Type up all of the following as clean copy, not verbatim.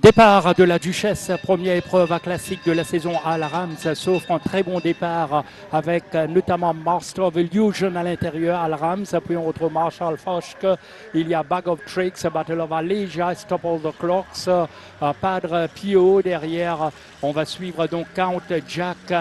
Départ de la Duchesse, première épreuve classique de la saison à la Rams, s'offre un très bon départ avec notamment Master of Illusion à l'intérieur à la Rams. Puis on retrouve Marshall Foshk, il y a Bag of Tricks, Battle of Allegia, Stop All the Clocks, Padre Pio derrière. On va suivre donc Count Jack,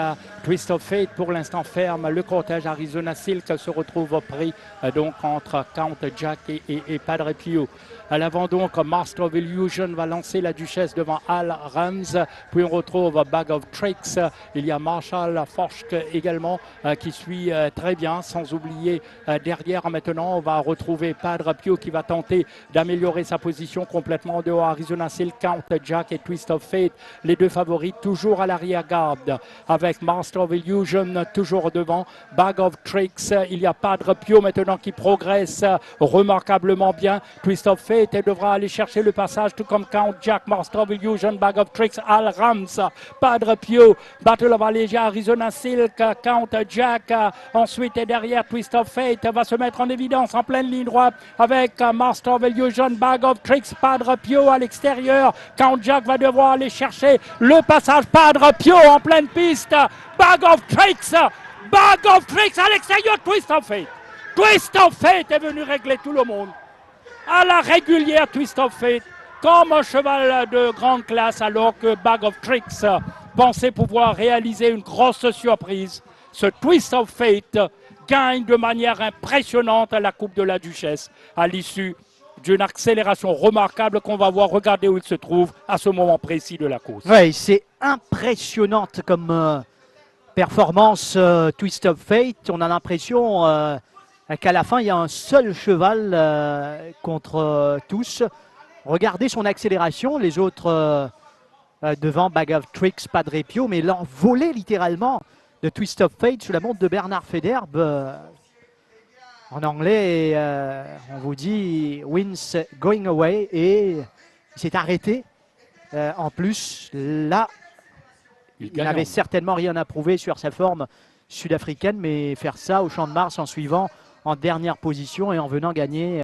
Twist of Fate pour l'instant ferme. Le cortège Arizona Silk se retrouve pris donc entre Count Jack et Padre Pio. À l'avant donc, Master of Illusion va lancer la Duchesse devant Al Rams. Puis on retrouve Bag of Tricks. Il y a Marshall Foshk également qui suit très bien. Sans oublier derrière maintenant, on va retrouver Padre Pio qui va tenter d'améliorer sa position complètement dehors. Arizona Silk, Count Jack et Twist of Fate. Les deux favoris toujours à l'arrière-garde avec Master of Illusion toujours devant. Bag of Tricks. Il y a Padre Pio maintenant qui progresse remarquablement bien. Twist of Fate et devra aller chercher le passage, tout comme Count Jack, Master of Illusion, Bag of Tricks, Al Rams, Padre Pio, Battle of Allegia, Arizona Silk, Count Jack. Ensuite et derrière, Twist of Fate va se mettre en évidence en pleine ligne droite avec Master of Illusion, Bag of Tricks, Padre Pio à l'extérieur. Count Jack va devoir aller chercher le passage. Padre Pio en pleine piste. Bag of Tricks à l'extérieur. Twist of Fate. Twist of Fate est venu régler tout le monde. À la régulière, Twist of Fate, comme un cheval de grande classe, alors que Bag of Tricks pensait pouvoir réaliser une grosse surprise. Ce Twist of Fate gagne de manière impressionnante la Coupe de la Duchesse à l'issue d'une accélération remarquable qu'on va voir. Regarder où il se trouve à ce moment précis de la course. Oui, c'est impressionnante comme performance Twist of Fate. On a l'impression qu'à la fin, il y a un seul cheval contre tous. Regardez son accélération, les autres devant Bag of Tricks, Padre Pio, mais l'envolée littéralement de Twist of Fate sous la montre de Bernard Federbe. En anglais, on vous dit « wins going away » et il s'est arrêté. En plus, là, il n'avait certainement rien à prouver sur sa forme sud-africaine, mais faire ça au Champ de Mars en suivant en dernière position et en venant gagner